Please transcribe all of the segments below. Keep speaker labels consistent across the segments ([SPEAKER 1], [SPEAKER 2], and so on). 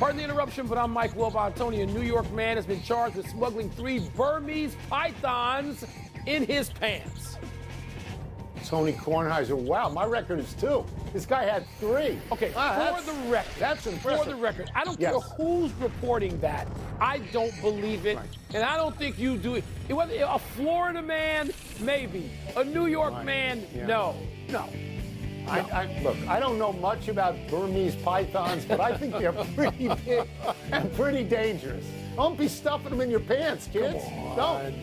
[SPEAKER 1] Pardon the interruption, but I'm Mike Wilbon. Tony, a New York man, has been charged with smuggling 3 Burmese pythons in his pants.
[SPEAKER 2] Tony Kornheiser, wow, my record is 2. This guy had 3.
[SPEAKER 1] Okay, for the record.
[SPEAKER 2] That's impressive.
[SPEAKER 1] For the record, I don't care who's reporting that. I don't believe it, and I don't think you do it. Whether a Florida man, maybe. A New York man, no.
[SPEAKER 2] Look, I don't know much about Burmese pythons, but I think they're pretty big and pretty dangerous. Don't be stuffing them in your pants, kids. Don't.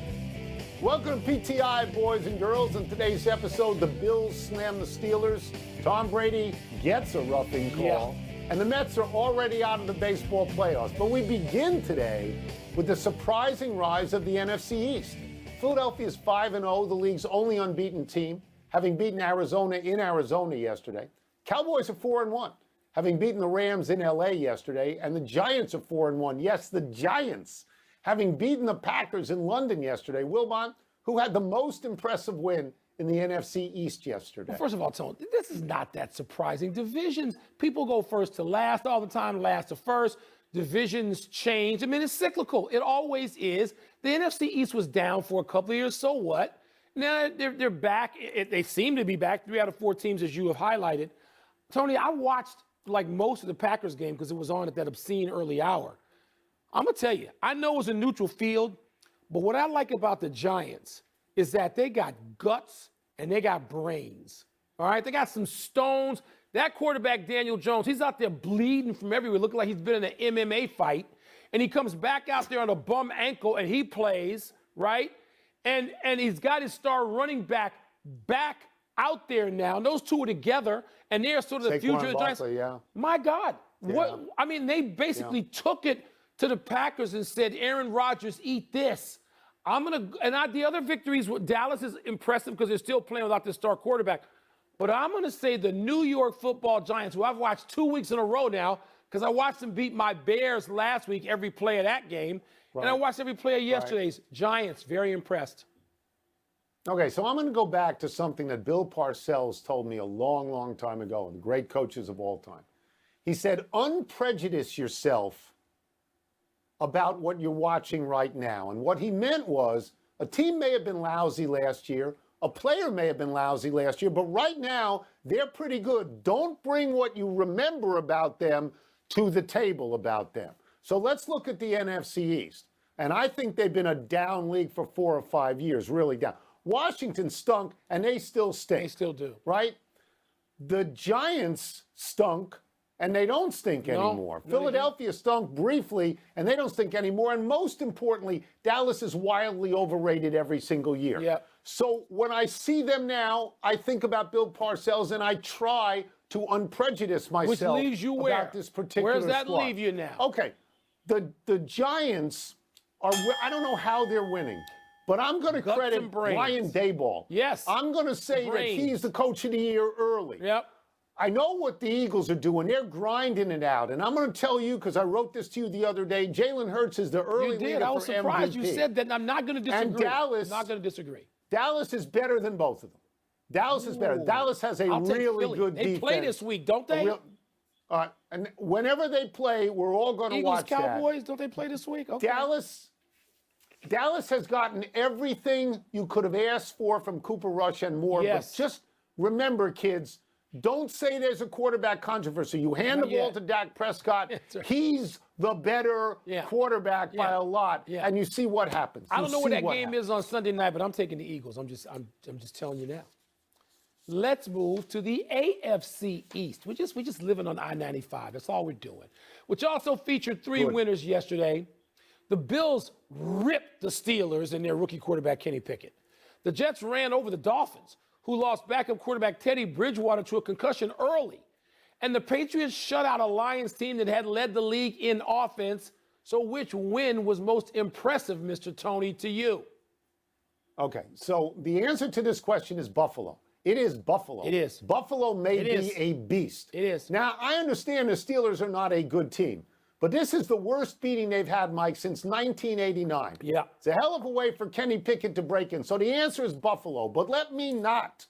[SPEAKER 2] Welcome to PTI, boys and girls. In today's episode, the Bills slam the Steelers. Tom Brady gets a roughing call. And the Mets are already out of the baseball playoffs. But we begin today with the surprising rise of the NFC East. Philadelphia is 5-0, the league's only unbeaten team, having beaten Arizona in Arizona yesterday. Cowboys are 4-1, having beaten the Rams in LA yesterday. And the Giants are 4-1. Yes, the Giants, having beaten the Packers in London yesterday. Wilbon, who had the most impressive win in the NFC East yesterday?
[SPEAKER 1] Well, first of all, Tony, this is not that surprising. Divisions, people go first to last all the time, last to first. Divisions change. I mean, it's cyclical. It always is. The NFC East was down for a couple of years. So what? Now they're back. They seem to be back. 3 out of 4 teams, as you have highlighted. Tony, I watched like most of the Packers game because it was on at that obscene early hour. I'm going to tell you, I know it's a neutral field, but what I like about the Giants is that they got guts and they got brains. All right? They got some stones. That quarterback, Daniel Jones, he's out there bleeding from everywhere, looking like he's been in an MMA fight. And he comes back out there on a bum ankle and he plays, right? And he's got his star running back out there now. And those two are together, and they're sort of the future of the Giants.
[SPEAKER 2] Yeah.
[SPEAKER 1] My God. Yeah. What? I mean, they basically took it to the Packers and said, Aaron Rodgers, eat this. The other victories, Dallas is impressive because they're still playing without their star quarterback. But I'm going to say the New York Football Giants, who I've watched 2 weeks in a row now, because I watched them beat my Bears last week, every play of that game. Right. And I watched every play of yesterday's. Right. Giants, very impressed.
[SPEAKER 2] Okay, so I'm going to go back to something that Bill Parcells told me a long, long time ago, the great coaches of all time. He said, unprejudice yourself about what you're watching right now. And what he meant was a team may have been lousy last year, a player may have been lousy last year, but right now they're pretty good. Don't bring what you remember about them to the table about them. So let's look at the NFC East. And I think they've been a down league for 4 or 5 years, really down. Washington stunk, and they still stink.
[SPEAKER 1] They still do.
[SPEAKER 2] Right? The Giants stunk, and they don't stink anymore. Philadelphia stunk briefly, and they don't stink anymore. And most importantly, Dallas is wildly overrated every single year.
[SPEAKER 1] Yep.
[SPEAKER 2] So when I see them now, I think about Bill Parcells, and I try to unprejudice myself.
[SPEAKER 1] Which leaves you where?
[SPEAKER 2] About this particular
[SPEAKER 1] Where does that
[SPEAKER 2] squad.
[SPEAKER 1] leave you now?
[SPEAKER 2] Okay. The Giants are, I don't know how they're winning, but I'm going to credit Brian Daboll.
[SPEAKER 1] Yes.
[SPEAKER 2] I'm going to say that he's the coach of the year early.
[SPEAKER 1] Yep.
[SPEAKER 2] I know what the Eagles are doing. They're grinding it out. And I'm going to tell you, because I wrote this to you the other day, Jalen Hurts is the early leader for MVP. You did. I was surprised you said that. I'm not going to disagree.
[SPEAKER 1] And Dallas, I'm not going to disagree.
[SPEAKER 2] Dallas is better than both of them. Dallas is better. Dallas has a really good defense.
[SPEAKER 1] They play this week, don't they?
[SPEAKER 2] And whenever they play, we're all going to watch that.
[SPEAKER 1] Eagles, Cowboys, don't they play this week? Okay.
[SPEAKER 2] Dallas has gotten everything you could have asked for from Cooper Rush and more.
[SPEAKER 1] Yes.
[SPEAKER 2] But just remember, kids, don't say there's a quarterback controversy. You hand the ball to Dak Prescott. Right. He's the better quarterback by a lot. Yeah. And you see what happens.
[SPEAKER 1] I don't know what that game is on Sunday night, but I'm taking the Eagles. I'm just telling you now. Let's move to the AFC East. We're just living on I-95. That's all we're doing. Which also featured 3 winners yesterday. The Bills ripped the Steelers and their rookie quarterback, Kenny Pickett. The Jets ran over the Dolphins, who lost backup quarterback Teddy Bridgewater to a concussion early. And the Patriots shut out a Lions team that had led the league in offense. So which win was most impressive, Mr. Tony, to you?
[SPEAKER 2] Okay, so the answer to this question is Buffalo. It is Buffalo.
[SPEAKER 1] It is.
[SPEAKER 2] Buffalo may be a beast.
[SPEAKER 1] It is.
[SPEAKER 2] Now, I understand the Steelers are not a good team, but this is the worst beating they've had, Mike, since 1989.
[SPEAKER 1] Yeah.
[SPEAKER 2] It's a hell of a way for Kenny Pickett to break in. So the answer is Buffalo. But let me not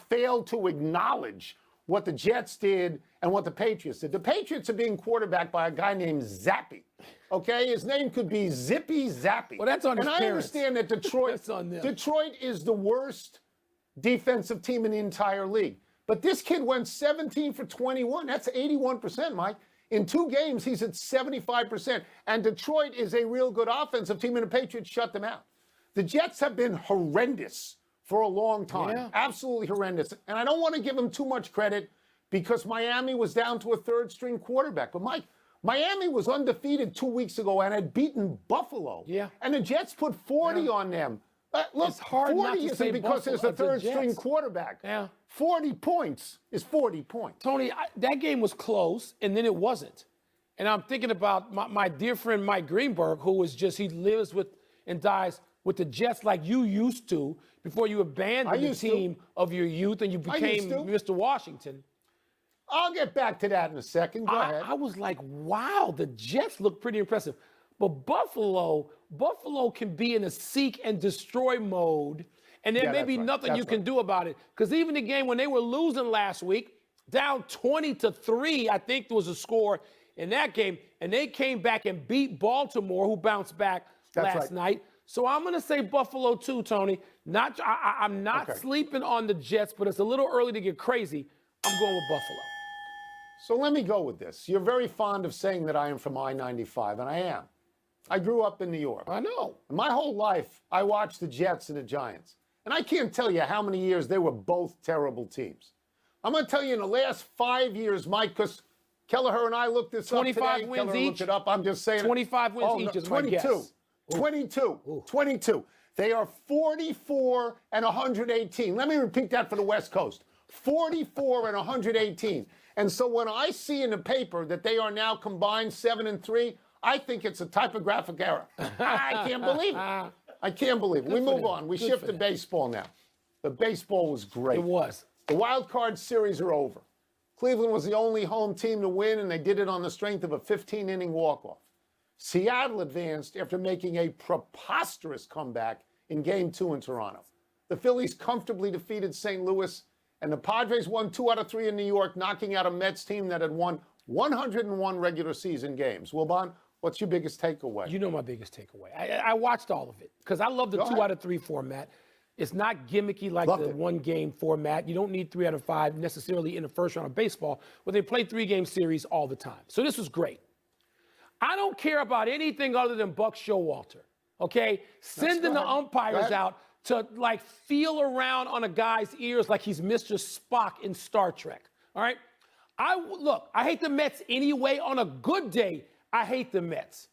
[SPEAKER 2] fail to acknowledge what the Jets did and what the Patriots did. The Patriots are being quarterbacked by a guy named Zappy. Okay, his name could be Zippy Zappy.
[SPEAKER 1] Well, that's on his
[SPEAKER 2] And I
[SPEAKER 1] parents.
[SPEAKER 2] understand that Detroit,
[SPEAKER 1] That's on them.
[SPEAKER 2] Detroit is the worst defensive team in the entire league. But this kid went 17 for 21. That's 81%, Mike. In 2 games, he's at 75%. And Detroit is a real good offensive team, and the Patriots shut them out. The Jets have been horrendous for a long time.
[SPEAKER 1] Yeah.
[SPEAKER 2] Absolutely horrendous. And I don't want to give them too much credit because Miami was down to a third-string quarterback. But, Mike, Miami was undefeated 2 weeks ago and had beaten Buffalo.
[SPEAKER 1] Yeah.
[SPEAKER 2] And the Jets put 40 on them. Look,
[SPEAKER 1] It's hard
[SPEAKER 2] 40
[SPEAKER 1] not to
[SPEAKER 2] isn't
[SPEAKER 1] say
[SPEAKER 2] because there's a
[SPEAKER 1] Buffalo, it's the
[SPEAKER 2] third-string
[SPEAKER 1] Jets.
[SPEAKER 2] quarterback.
[SPEAKER 1] Yeah.
[SPEAKER 2] 40 points is 40 points.
[SPEAKER 1] Tony, that game was close, and then it wasn't. And I'm thinking about my dear friend Mike Greenberg, who was just, he lives with and dies with the Jets like you used to before you abandoned the team of your youth and you became Mr. Washington.
[SPEAKER 2] I'll get back to that in a second. Go ahead.
[SPEAKER 1] I was like, wow, the Jets look pretty impressive. But Buffalo can be in a seek and destroy mode, and there may be nothing you can do about it. Because even the game when they were losing last week, down 20-3, I think there was a score in that game, and they came back and beat Baltimore, who bounced back last night. So I'm going to say Buffalo too, Tony. I'm not sleeping on the Jets, but it's a little early to get crazy. I'm going with Buffalo.
[SPEAKER 2] So let me go with this. You're very fond of saying that I am from I-95, and I am. I grew up in New York.
[SPEAKER 1] I know.
[SPEAKER 2] And my whole life, I watched the Jets and the Giants. And I can't tell you how many years they were both terrible teams. I'm going to tell you in the last 5 years, Mike, because Kelleher and I looked this up today.
[SPEAKER 1] 25 wins
[SPEAKER 2] Kelleher
[SPEAKER 1] each?
[SPEAKER 2] looked it up. I'm just saying.
[SPEAKER 1] 25 wins each is my guess.
[SPEAKER 2] 22. They are 44 and 118. Let me repeat that for the West Coast. 44 and 118. And so when I see in the paper that they are now combined 7-3, I think it's a typographic error. I can't believe it. I can't believe it. We move on. We shift to baseball now. The baseball was great.
[SPEAKER 1] It was.
[SPEAKER 2] The wild card series are over. Cleveland was the only home team to win, and they did it on the strength of a 15-inning walk-off. Seattle advanced after making a preposterous comeback in Game 2 in Toronto. The Phillies comfortably defeated St. Louis, and the Padres won 2 out of 3 in New York, knocking out a Mets team that had won 101 regular season games. Wilbon, what's your biggest takeaway?
[SPEAKER 1] You know my biggest takeaway. I watched all of it because I love the 2 out of 3 format. It's not gimmicky like the one-game format. You don't need 3 out of 5 necessarily in the first round of baseball, where they play 3-game series all the time. So this was great. I don't care about anything other than Buck Showalter, okay? Sending the umpires out to, like, feel around on a guy's ears like he's Mr. Spock in Star Trek, all right? Look, I hate the Mets anyway. On a good day, I hate the Mets.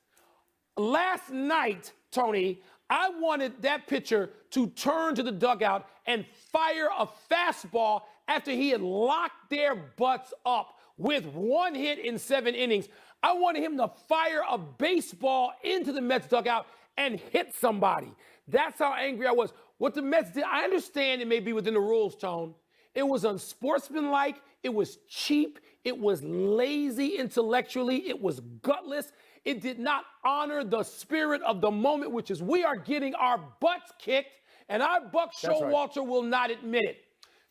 [SPEAKER 1] Last night, Tony, I wanted that pitcher to turn to the dugout and fire a fastball after he had locked their butts up with 1 hit in 7 innings. I wanted him to fire a baseball into the Mets dugout and hit somebody. That's how angry I was. What the Mets did, I understand it may be within the rules, Tone. It was unsportsmanlike. It was cheap. It was lazy intellectually. It was gutless. It did not honor the spirit of the moment, which is we are getting our butts kicked, and our Buck Showalter will not admit it.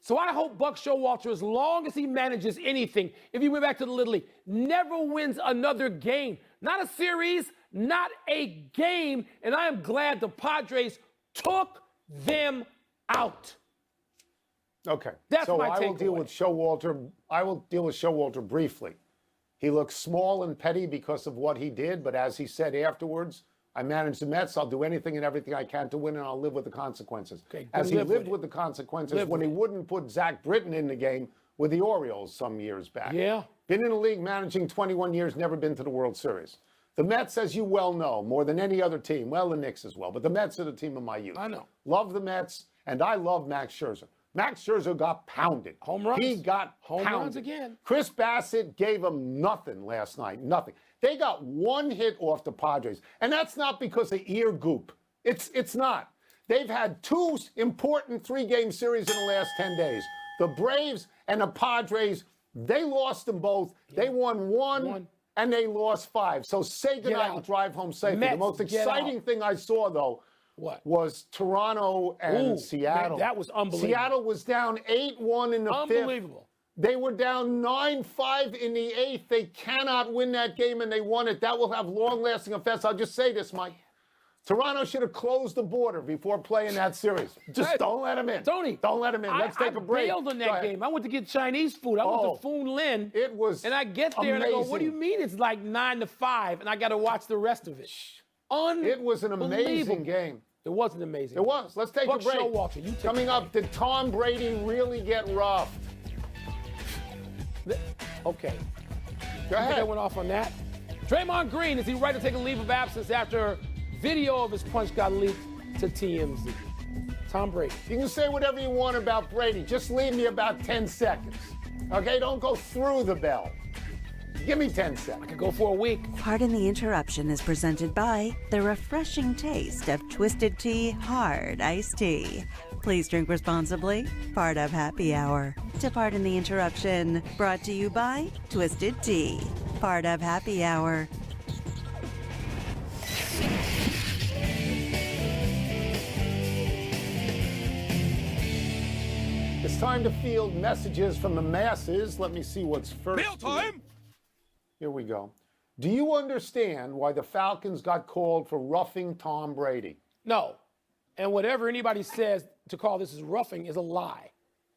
[SPEAKER 1] So I hope Buck Showalter, as long as he manages anything, if he went back to the Little League, never wins another game. Not a series, not a game. And I am glad the Padres took them out.
[SPEAKER 2] Okay.
[SPEAKER 1] That's
[SPEAKER 2] so
[SPEAKER 1] my
[SPEAKER 2] I will
[SPEAKER 1] takeaway.
[SPEAKER 2] deal with Showalter. I will deal with Showalter briefly. He looks small and petty because of what he did, but as he said afterwards, I manage the Mets. I'll do anything and everything I can to win, and I'll live with the consequences.
[SPEAKER 1] Okay,
[SPEAKER 2] as he lived with the consequences when he wouldn't put Zach Britton in the game with the Orioles some years back.
[SPEAKER 1] Yeah.
[SPEAKER 2] Been in the league managing 21 years, never been to the World Series. The Mets, as you well know, more than any other team, well, the Knicks as well, but the Mets are the team of my youth.
[SPEAKER 1] I know.
[SPEAKER 2] Love the Mets, and I love Max Scherzer. Max Scherzer got pounded.
[SPEAKER 1] Home runs.
[SPEAKER 2] He got
[SPEAKER 1] home
[SPEAKER 2] pounded.
[SPEAKER 1] runs again.
[SPEAKER 2] Chris Bassett gave him nothing last night, nothing. They got 1 hit off the Padres, and that's not because of ear goop. It's not. They've had 2 important 3-game series in the last 10 days. The Braves and the Padres, they lost them both. They won 1. And they lost 5. So say goodnight and drive home safely.
[SPEAKER 1] Mets,
[SPEAKER 2] the most exciting thing I saw, though, was Toronto and Seattle.
[SPEAKER 1] Man, that was unbelievable.
[SPEAKER 2] Seattle was down 8-1 in the 5th.
[SPEAKER 1] Unbelievable.
[SPEAKER 2] They were down 9-5 in the 8th. They cannot win that game, and they won it. That will have long-lasting effects. I'll just say this, Mike. Toronto should have closed the border before playing that series. Just don't let them in.
[SPEAKER 1] Tony.
[SPEAKER 2] Don't let them in. Let's take a break.
[SPEAKER 1] I bailed on that game. I went to get Chinese food. I went to Foon Lin.
[SPEAKER 2] It was
[SPEAKER 1] And I get there and I go, what do you mean it's like 9-5? And I got to watch the rest of it.
[SPEAKER 2] It was an amazing game.
[SPEAKER 1] It was an amazing
[SPEAKER 2] It was. Let's take a break.
[SPEAKER 1] Showalter, you take
[SPEAKER 2] Coming up, did Tom Brady really get roughed?
[SPEAKER 1] Okay.
[SPEAKER 2] Go ahead.
[SPEAKER 1] I went off on that. Draymond Green, is he right to take a leave of absence after video of his punch got leaked to TMZ? Tom Brady.
[SPEAKER 2] You can say whatever you want about Brady. Just leave me about 10 seconds. Okay? Don't go through the bell. Give me 10 seconds.
[SPEAKER 1] I could go for a week.
[SPEAKER 3] Pardon the Interruption is presented by the refreshing taste of Twisted Tea Hard Iced Tea. Please drink responsibly. Part of Happy Hour. To Pardon the Interruption, brought to you by Twisted Tea. Part of Happy Hour.
[SPEAKER 2] It's time to field messages from the masses. Let me see what's first.
[SPEAKER 4] Mail time!
[SPEAKER 2] Here we go. Do you understand why the Falcons got called for roughing Tom Brady?
[SPEAKER 1] No. And whatever anybody says to call this as roughing is a lie.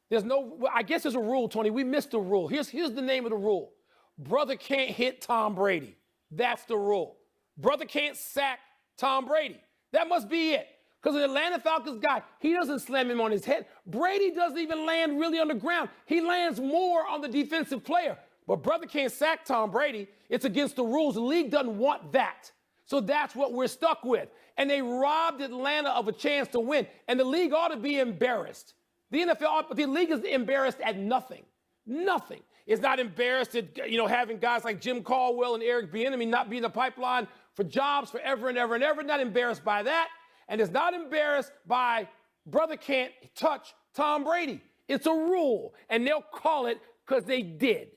[SPEAKER 1] There's no, I guess there's a rule, Tony. We missed the rule. Here's the name of the rule. Brother can't hit Tom Brady. That's the rule. Brother can't sack Tom Brady. That must be it. Because the Atlanta Falcons guy, he doesn't slam him on his head. Brady doesn't even land really on the ground. He lands more on the defensive player. But brother can't sack Tom Brady. It's against the rules. The league doesn't want that. So that's what we're stuck with. And they robbed Atlanta of a chance to win. And the league ought to be embarrassed. The league is embarrassed at nothing. Nothing. It's not embarrassed at, having guys like Jim Caldwell and Eric Bieniemy not be in the pipeline for jobs forever and ever and ever. Not embarrassed by that. And it's not embarrassed by brother can't touch Tom Brady. It's a rule. And they'll call it because they did.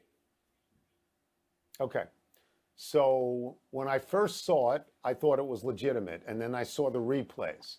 [SPEAKER 2] Okay. So when I first saw it, I thought it was legitimate. And then I saw the replays.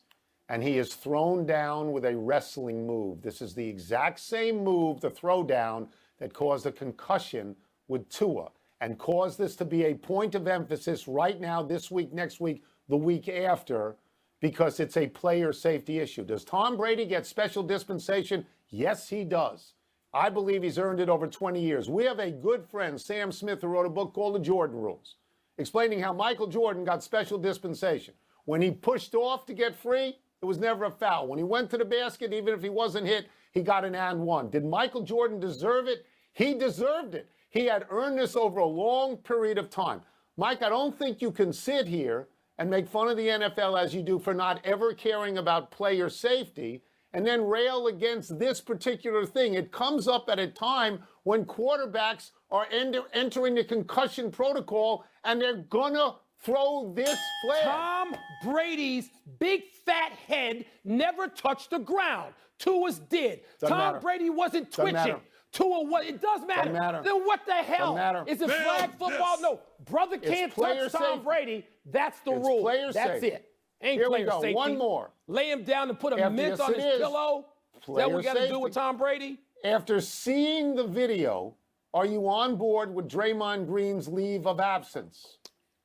[SPEAKER 2] And he is thrown down with a wrestling move. This is the exact same move, the throwdown, that caused a concussion with Tua and caused this to be a point of emphasis right now, this week, next week, the week after, because it's a player safety issue. Does Tom Brady get special dispensation? Yes, he does. I believe he's earned it over 20 years. We have a good friend, Sam Smith, who wrote a book called The Jordan Rules, explaining how Michael Jordan got special dispensation. When he pushed off to get free, it was never a foul. When he went to the basket, even if he wasn't hit, he got an and one. Did Michael Jordan deserve it? He deserved it. He had earned this over a long period of time. Mike, I don't think you can sit here and make fun of the NFL as you do for not ever caring about player safety and then rail against this particular thing. It comes up at a time when quarterbacks are entering the concussion protocol and they're gonna throw this flag.
[SPEAKER 1] Tom Brady's big fat head never touched the ground. Tua's did. Tom Brady wasn't twitching. Tua, what? It does matter.
[SPEAKER 2] Doesn't matter.
[SPEAKER 1] Then what the hell?
[SPEAKER 2] Doesn't matter.
[SPEAKER 1] Is it flag football? No. Brother can't touch Tom Brady. That's the rule. That's it. Ain't
[SPEAKER 2] Here
[SPEAKER 1] player
[SPEAKER 2] we go.
[SPEAKER 1] safety.
[SPEAKER 2] One more.
[SPEAKER 1] Lay him down and put a mint on his pillow. Is that what we got to do with Tom Brady?
[SPEAKER 2] After seeing the video, are you on board with Draymond Green's leave of absence?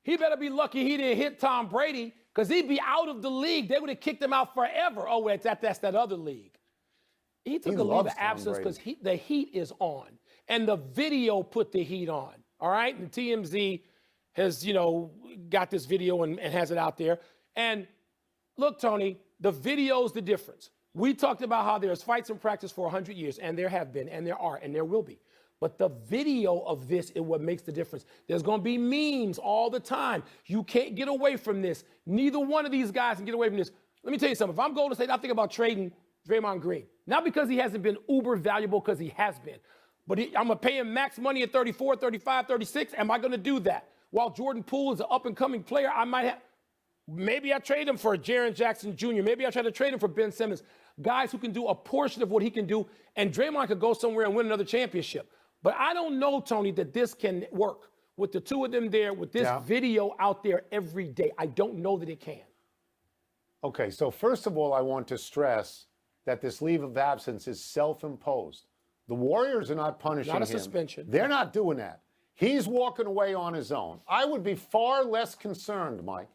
[SPEAKER 1] He better be lucky he didn't hit Tom Brady because he'd be out of the league. They would have kicked him out forever. Oh, wait, that's that other league. He took a leave of absence because the heat is on. And the video put the heat on. All right? And TMZ has, got this video and has it out there. And look, Tony, the video's the difference. We talked about how there's fights in practice for 100 years, and there have been, and there are, and there will be. But the video of this is what makes the difference. There's going to be memes all the time. You can't get away from this. Neither one of these guys can get away from this. Let me tell you something. If I'm Golden State, I think about trading Draymond Green. Not because he hasn't been uber valuable, because he has been. But I'm going to pay him max money at 34, 35, 36. Am I going to do that? While Jordan Poole is an up-and-coming player, I might have. Maybe I trade him for Jaren Jackson Jr. Maybe I try to trade him for Ben Simmons. Guys who can do a portion of what he can do, and Draymond could go somewhere and win another championship. But I don't know, Tony, that this can work with the two of them there, with this video out there every day. I don't know that it can.
[SPEAKER 2] Okay, so first of all, I want to stress that this leave of absence is self-imposed. The Warriors are not punishing him.
[SPEAKER 1] Not a suspension.
[SPEAKER 2] They're not doing that. He's walking away on his own. I would be far less concerned, Mike,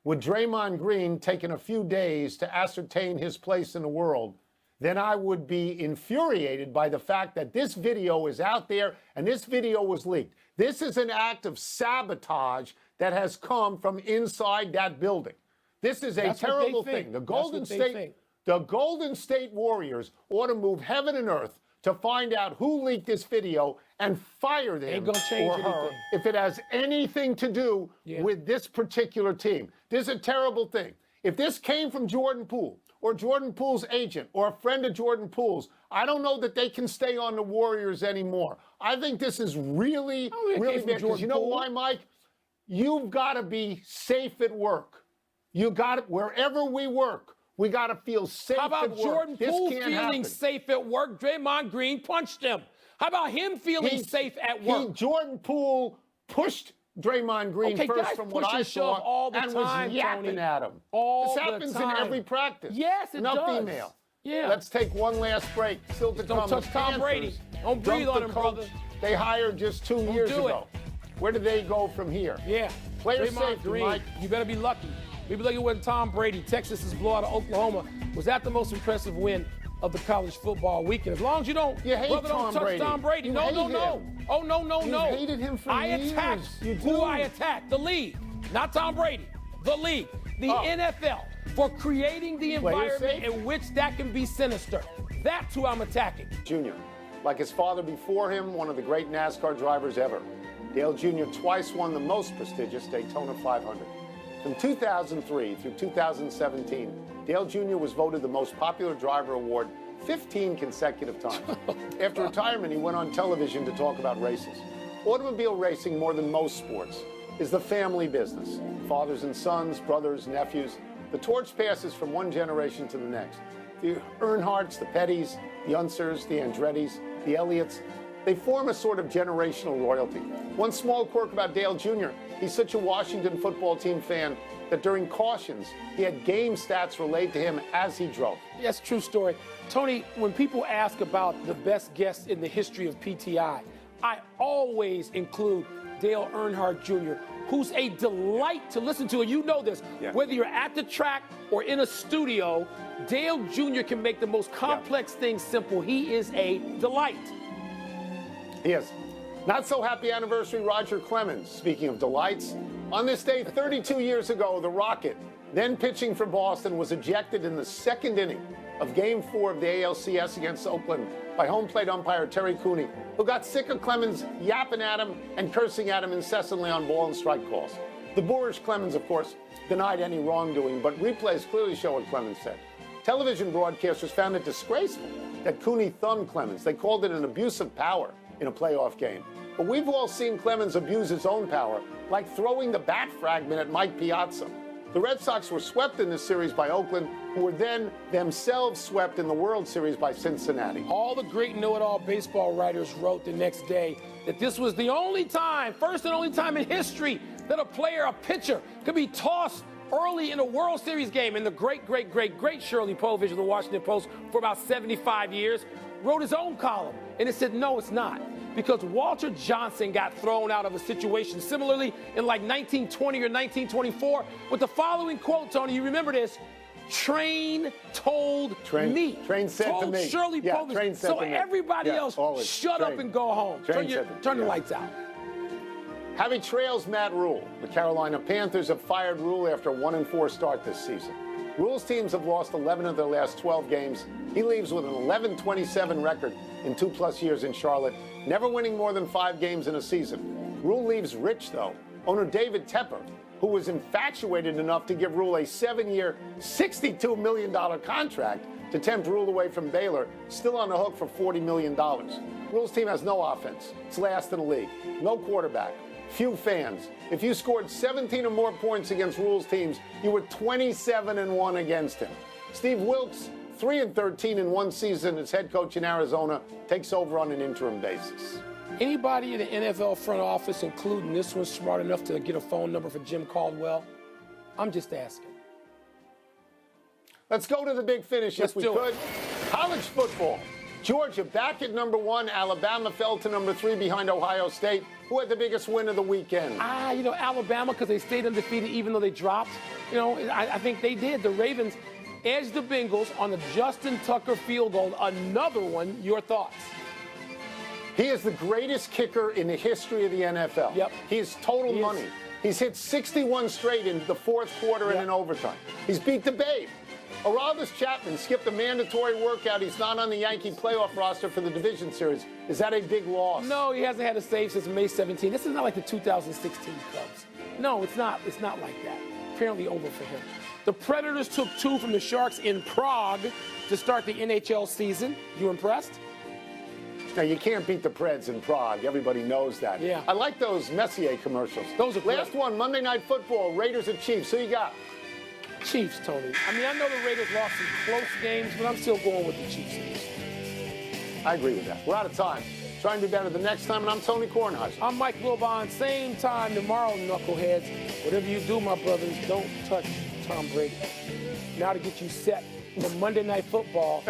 [SPEAKER 2] with Draymond Green taking a few days to ascertain his place in the world than I would be infuriated by the fact that this video is out there and this video was leaked. This is an act of sabotage that has come from inside that building. This is a terrible thing. The Golden State Warriors ought to move heaven and earth to find out who leaked this video and fire them
[SPEAKER 1] Ain't gonna change
[SPEAKER 2] or her
[SPEAKER 1] anything.
[SPEAKER 2] if it has anything to do with this particular team. This is a terrible thing. If this came from Jordan Poole or Jordan Poole's agent or a friend of Jordan Poole's, I don't know that they can stay on the Warriors anymore. I think this is really bad. Because you know why, Mike? You've got to be safe at work. You got to, wherever we work, we got to feel safe at work.
[SPEAKER 1] How about Jordan Poole feeling safe at work? Draymond Green punched him. How about him feeling safe at work?
[SPEAKER 2] Jordan Poole pushed Draymond Green first from what I saw
[SPEAKER 1] all the
[SPEAKER 2] and
[SPEAKER 1] time,
[SPEAKER 2] was yapping at him.
[SPEAKER 1] All
[SPEAKER 2] this happens in every practice.
[SPEAKER 1] Yes, it does.
[SPEAKER 2] Enough female.
[SPEAKER 1] Yeah.
[SPEAKER 2] Let's take one last break. Still to
[SPEAKER 1] Don't
[SPEAKER 2] come.
[SPEAKER 1] touch Tom Brady. Don't breathe on him, brother.
[SPEAKER 2] They hired just 2 years ago. Where do they go from here?
[SPEAKER 1] Yeah.
[SPEAKER 2] Player
[SPEAKER 1] Draymond
[SPEAKER 2] safety,
[SPEAKER 1] Green,
[SPEAKER 2] Mike.
[SPEAKER 1] you better be lucky. We be lucky when Tom Brady, Texas's blowout of Oklahoma, was that the most impressive win of the college football weekend. As long as you don't, don't touch Tom Brady. No. Oh, no.
[SPEAKER 2] You hated him for years.
[SPEAKER 1] Attacked who I attacked. The league. Not Tom Brady. The league. The NFL. For creating the environment in which that can be sinister. That's who I'm attacking.
[SPEAKER 2] Jr., like his father before him, one of the great NASCAR drivers ever. Dale Jr. twice won the most prestigious Daytona 500. From 2003 through 2017, Dale Jr. was voted the most popular driver award 15 consecutive times. After retirement, he went on television to talk about races. Automobile racing, more than most sports, is the family business. Fathers and sons, brothers, nephews. The torch passes from one generation to the next. The Earnhardts, the Pettys, the Unsers, the Andrettis, the Elliots, they form a sort of generational loyalty. One small quirk about Dale Jr., he's such a Washington football team fan that during cautions, he had game stats relayed to him as he drove.
[SPEAKER 1] Yes, true story. Tony, when people ask about the best guests in the history of PTI, I always include Dale Earnhardt Jr., who's a delight to listen to. And you know this. Yeah. Whether you're at the track or in a studio, Dale Jr. can make the most complex things simple. He is a delight.
[SPEAKER 2] He is. Not so happy anniversary, Roger Clemens. Speaking of delights, on this day 32 years ago, the Rocket, then pitching for Boston, was ejected in the second inning of Game 4 of the ALCS against Oakland by home plate umpire Terry Cooney, who got sick of Clemens yapping at him and cursing at him incessantly on ball and strike calls. The boorish Clemens, of course, denied any wrongdoing, but replays clearly show what Clemens said. Television broadcasters found it disgraceful that Cooney thumbed Clemens. They called it an abuse of power in a playoff game. But we've all seen Clemens abuse his own power, like throwing the bat fragment at Mike Piazza. The Red Sox were swept in this series by Oakland, who were then themselves swept in the World Series by Cincinnati.
[SPEAKER 1] All the great know-it-all baseball writers wrote the next day that this was the only time, first and only time in history, that a player, a pitcher, could be tossed early in a World Series game. And the great Shirley Povich of the Washington Post for about 75 years wrote his own column, and it said, no, it's not. Because Walter Johnson got thrown out of a situation similarly in like 1920 or 1924 with the following quote, Tony, you remember this, Train told me.
[SPEAKER 2] Train said to me.
[SPEAKER 1] Shirley Povich.
[SPEAKER 2] Train said
[SPEAKER 1] so
[SPEAKER 2] to me.
[SPEAKER 1] everybody else, shut up and go home. Turn your lights out.
[SPEAKER 2] Javi trails Matt Rule. The Carolina Panthers have fired Rule after a 1-4 start this season. Rule's teams have lost 11 of their last 12 games. He leaves with an 11-27 record in 2+ years in Charlotte, never winning more than 5 games in a season. Rule leaves rich, though. Owner David Tepper, who was infatuated enough to give Rule a 7-year, $62 million contract to tempt Rule away from Baylor, still on the hook for $40 million. Rule's team has no offense. It's last in the league. No quarterback. Few fans. If you scored 17 or more points against Rule's teams, you were 27-1 against him. Steve Wilkes, 3-13 in one season as head coach in Arizona, takes over on an interim basis.
[SPEAKER 1] Anybody in the NFL front office, including this one, smart enough to get a phone number for Jim Caldwell? I'm just asking.
[SPEAKER 2] Let's go to the big finish if we could. College football. Georgia back at number 1. Alabama fell to number 3 behind Ohio State. Who had the biggest win of the weekend?
[SPEAKER 1] Alabama, because they stayed undefeated even though they dropped. I think they did. The Ravens edged the Bengals on the Justin Tucker field goal. Another one. Your thoughts?
[SPEAKER 2] He is the greatest kicker in the history of the NFL.
[SPEAKER 1] Yep.
[SPEAKER 2] He is total money. He's hit 61 straight in the fourth quarter and in overtime. He's beat the Babe. Aroldis Chapman skipped a mandatory workout. He's not on the Yankee playoff roster for the division series. Is that a big loss?
[SPEAKER 1] No, he hasn't had a save since May 17. This is not like the 2016 Cubs. No, it's not. It's not like that. Apparently over for him. The Predators took 2 from the Sharks in Prague to start the NHL season. You impressed?
[SPEAKER 2] Now, you can't beat the Preds in Prague. Everybody knows that.
[SPEAKER 1] Yeah.
[SPEAKER 2] I like those Messier commercials.
[SPEAKER 1] Those are great.
[SPEAKER 2] Last one, Monday Night Football, Raiders and Chiefs. Who you got?
[SPEAKER 1] Chiefs, Tony. I know the Raiders lost some close games, but I'm still going with the Chiefs.
[SPEAKER 2] I agree with that. We're out of time. Try and be better the next time, and I'm Tony Kornheiser.
[SPEAKER 1] I'm Mike Wilbon. Same time tomorrow, knuckleheads. Whatever you do, my brothers, don't touch Tom Brady. Now to get you set for Monday Night Football.